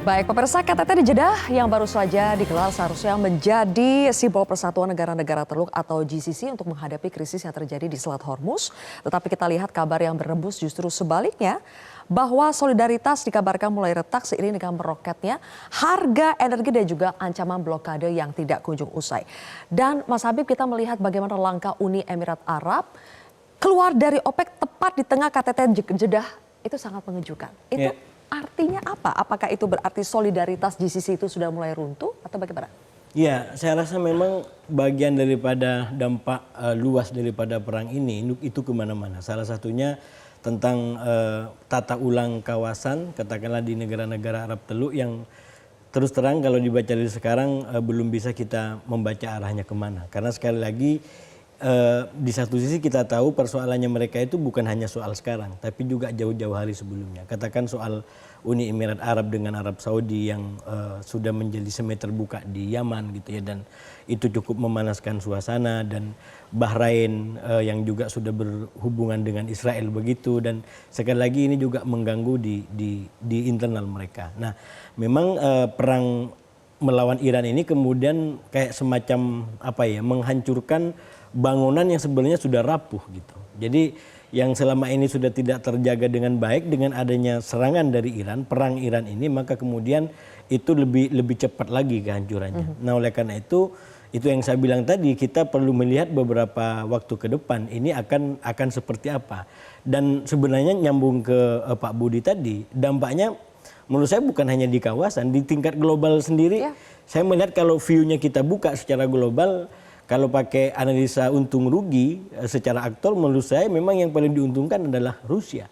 Baik, pemirsa, KTT di Jeddah yang baru saja digelar seharusnya menjadi simbol persatuan negara-negara Teluk atau GCC untuk menghadapi krisis yang terjadi di Selat Hormuz. Tetapi kita lihat kabar yang berembus justru sebaliknya, bahwa solidaritas dikabarkan mulai retak seiring dengan meroketnya harga energi dan juga ancaman blokade yang tidak kunjung usai. Dan Mas Habib, kita melihat bagaimana langkah Uni Emirat Arab keluar dari OPEC tepat di tengah KTT Jeddah itu sangat mengejutkan. Itu artinya apa? Apakah itu berarti solidaritas GCC itu sudah mulai runtuh atau bagaimana? Ya, saya rasa memang bagian daripada dampak luas daripada perang ini itu kemana-mana. Salah satunya tentang tata ulang kawasan, katakanlah di negara-negara Arab Teluk yang terus terang kalau dibaca dari sekarang belum bisa kita membaca arahnya kemana. Karena sekali lagi di satu sisi kita tahu persoalannya mereka itu bukan hanya soal sekarang, tapi juga jauh-jauh hari sebelumnya. Katakan soal Uni Emirat Arab dengan Arab Saudi yang sudah menjadi semi terbuka di Yaman gitu ya, dan itu cukup memanaskan suasana, dan Bahrain yang juga sudah berhubungan dengan Israel begitu, dan sekali lagi ini juga mengganggu di internal mereka. Nah, memang perang melawan Iran ini kemudian kayak semacam menghancurkan bangunan yang sebenarnya sudah rapuh gitu. Jadi yang selama ini sudah tidak terjaga dengan baik, dengan adanya serangan dari Iran, perang Iran ini, maka kemudian itu lebih cepat lagi kehancurannya. Nah, oleh karena itu yang saya bilang tadi, kita perlu melihat beberapa waktu ke depan ini akan seperti apa. Dan sebenarnya nyambung ke Pak Budi tadi, dampaknya menurut saya bukan hanya di kawasan, di tingkat global sendiri. Saya melihat kalau view-nya kita buka secara global, kalau pakai analisa untung rugi secara aktor, menurut saya memang yang paling diuntungkan adalah Rusia.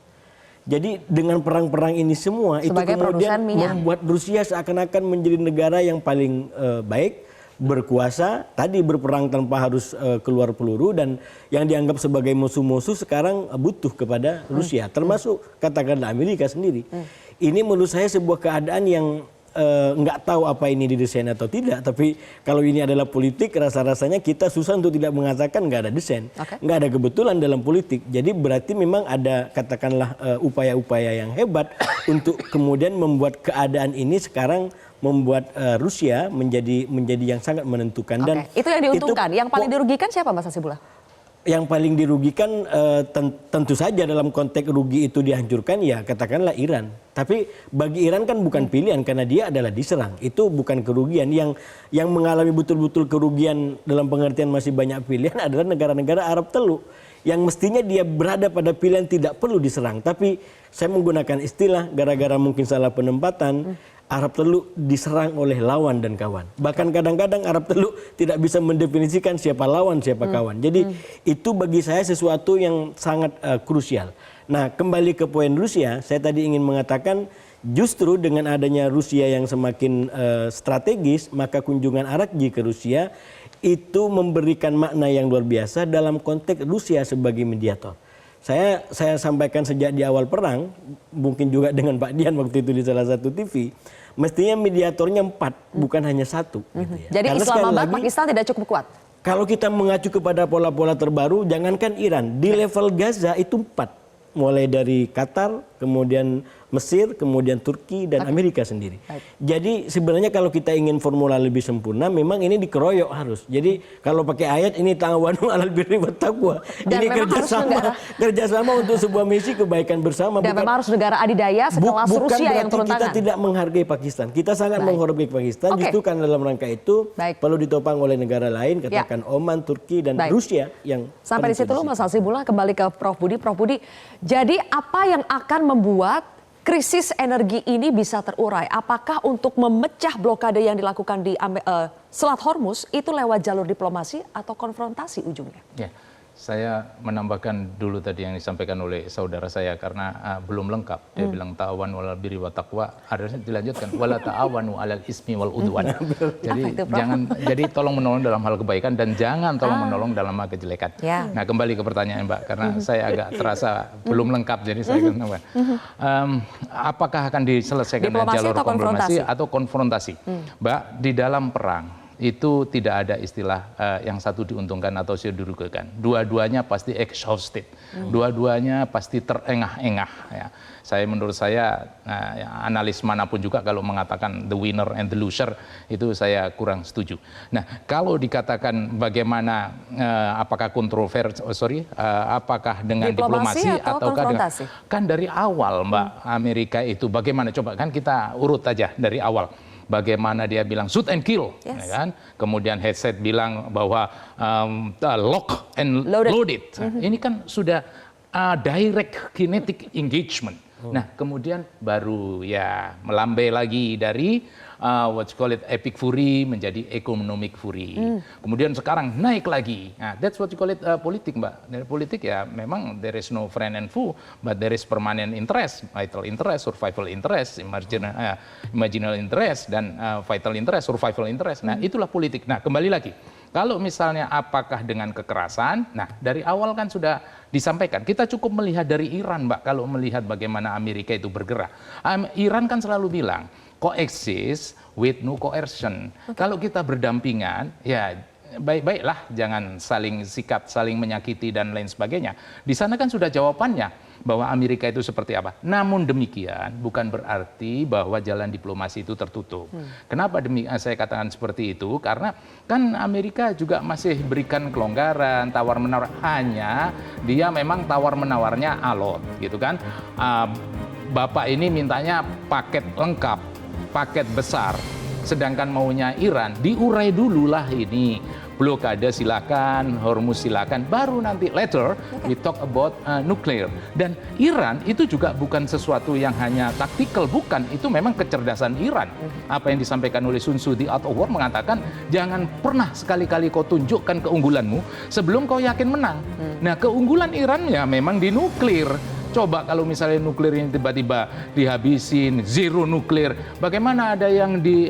Jadi dengan perang-perang ini semua sebagai itu kemudian membuat Rusia seakan-akan menjadi negara yang paling baik, berkuasa, tadi berperang tanpa harus keluar peluru, dan yang dianggap sebagai musuh-musuh sekarang butuh kepada Rusia, termasuk katakanlah Amerika sendiri. Ini menurut saya sebuah keadaan yang nggak tahu apa ini didesain atau tidak, tapi kalau ini adalah politik, rasa-rasanya kita susah untuk tidak mengatakan nggak ada desain, nggak ada kebetulan dalam politik. Jadi berarti memang ada katakanlah upaya-upaya yang hebat untuk kemudian membuat keadaan ini sekarang membuat Rusia menjadi yang sangat menentukan. Dan itu yang diuntungkan. Yang paling dirugikan siapa, Mas Hasibullah? Yang paling dirugikan tentu saja dalam konteks rugi itu dihancurkan ya katakanlah Iran. Tapi bagi Iran kan bukan pilihan karena dia adalah diserang. Itu bukan kerugian. Yang mengalami betul-betul kerugian dalam pengertian masih banyak pilihan adalah negara-negara Arab Teluk. Yang mestinya dia berada pada pilihan tidak perlu diserang. Tapi saya menggunakan istilah gara-gara mungkin salah penempatan, Arab Teluk diserang oleh lawan dan kawan. Bahkan kadang-kadang Arab Teluk tidak bisa mendefinisikan siapa lawan, siapa kawan. Jadi itu bagi saya sesuatu yang sangat krusial. Nah, kembali ke poin Rusia, saya tadi ingin mengatakan justru dengan adanya Rusia yang semakin strategis, maka kunjungan Arakji ke Rusia itu memberikan makna yang luar biasa dalam konteks Rusia sebagai mediator. Saya sampaikan sejak di awal perang, mungkin juga dengan Pak Dian waktu itu di salah satu TV, mestinya mediatornya 4, bukan hanya 1. Gitu ya. Jadi karena Islamabad, Pakistan tidak cukup kuat? Kalau kita mengacu kepada pola-pola terbaru, jangankan Iran, di level Gaza itu 4. Mulai dari Qatar, kemudian Mesir, kemudian Turki, dan Amerika sendiri. Jadi sebenarnya kalau kita ingin formula lebih sempurna, memang ini dikeroyok harus. Jadi kalau pakai ayat ini ta'awanu 'alal birri wat taqwa. Ini kerjasama untuk sebuah misi kebaikan bersama. Dan memang harus negara adidaya sekelas Rusia yang turun tangan. Kita tidak menghargai Pakistan. Kita sangat menghargai Pakistan. Justru kan dalam rangka itu perlu ditopang oleh negara lain, katakan Oman, Turki, dan Rusia yang sampai di situ Mas Hasibullah. Kembali ke Prof Budi. Prof Budi, jadi apa yang akan membuat krisis energi ini bisa terurai? Apakah untuk memecah blokade yang dilakukan di Selat Hormuz itu lewat jalur diplomasi atau konfrontasi ujungnya? Ya, saya menambahkan dulu tadi yang disampaikan oleh saudara saya karena belum lengkap. Dia bilang ta'awanu 'alal birri wat taqwa, harusnya dilanjutkan wala ta'awanu 'alal ismi wal udwan. Jadi tolong menolong dalam hal kebaikan dan jangan tolong menolong dalam hal kejelekan. Nah, kembali ke pertanyaan Mbak, karena saya agak terasa belum lengkap, jadi saya kenapa. Apakah akan diselesaikan dengan jalur diplomasi atau konfrontasi? Mbak, di dalam perang itu tidak ada istilah yang satu diuntungkan atau dirugikan. Dua-duanya pasti exhausted, dua-duanya pasti terengah-engah. Ya. Menurut saya, analis manapun juga kalau mengatakan the winner and the loser, itu saya kurang setuju. Nah, kalau dikatakan bagaimana, apakah apakah dengan diplomasi ataukah konfrontasi? Kan dari awal Mbak, Amerika itu bagaimana, coba kan kita urut aja dari awal. Bagaimana dia bilang shoot and kill, ya kan? Kemudian headset bilang bahwa lock and loaded. Ini kan sudah direct kinetic engagement. Nah, kemudian baru ya melambai lagi dari what you call it epic fury menjadi economic fury. Kemudian sekarang naik lagi. Nah, that's what you call it politik, Mbak. Dari politik ya memang there is no friend and foe, but there is permanent interest, vital interest, survival interest, imaginal interest, dan vital interest, survival interest. Nah, itulah politik. Nah, kembali lagi. Kalau misalnya apakah dengan kekerasan, nah dari awal kan sudah disampaikan. Kita cukup melihat dari Iran, Mbak, kalau melihat bagaimana Amerika itu bergerak. Iran kan selalu bilang, coexist with no coercion. Kalau kita berdampingan, ya baik-baiklah, jangan saling sikat, saling menyakiti dan lain sebagainya. Di sana kan sudah jawabannya bahwa Amerika itu seperti apa. Namun demikian bukan berarti bahwa jalan diplomasi itu tertutup. Kenapa saya katakan seperti itu? Karena kan Amerika juga masih berikan kelonggaran, tawar-menawar. Hanya dia memang tawar-menawarnya alot, gitu kan. Bapak ini mintanya paket lengkap, paket besar. Sedangkan maunya Iran, diurai dululah ini. Blokade silakan, Hormuz silakan, baru nanti later we talk about nuclear. Dan Iran itu juga bukan sesuatu yang hanya taktikal, bukan. Itu memang kecerdasan Iran. Apa yang disampaikan oleh Sun Tzu di Art of War mengatakan, jangan pernah sekali-kali kau tunjukkan keunggulanmu sebelum kau yakin menang. Nah, keunggulan Iran ya memang di nuklir. Coba kalau misalnya nuklir ini tiba-tiba dihabisin, zero nuklir, bagaimana ada yang di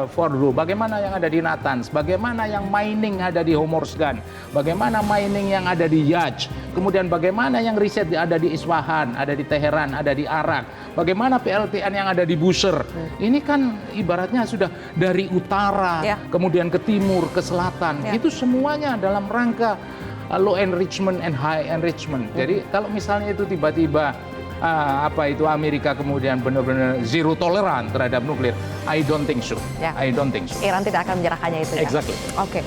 Fordo, bagaimana yang ada di Natanz, bagaimana yang mining ada di Hormozgan, bagaimana mining yang ada di Yaj, kemudian bagaimana yang riset ada di Isfahan, ada di Teheran, ada di Arak, bagaimana PLTN yang ada di Bushehr. Ini kan ibaratnya sudah dari utara, kemudian ke timur, ke selatan, itu semuanya dalam rangka low enrichment and high enrichment. Jadi kalau misalnya itu tiba-tiba Amerika kemudian benar-benar zero toleran terhadap nuklir, I don't think so. I don't think so. Iran tidak akan menyerahkannya itu. Exactly. Oke.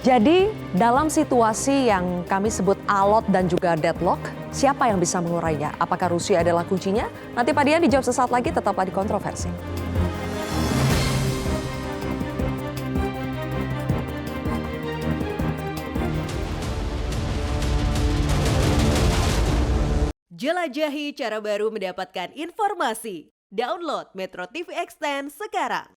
Jadi dalam situasi yang kami sebut alot dan juga deadlock, siapa yang bisa mengurainya? Apakah Rusia adalah kuncinya? Nanti Pak Dian dijawab sesaat lagi, tetaplah di Kontroversi. Jelajahi cara baru mendapatkan informasi. Download Metro TV Extend sekarang.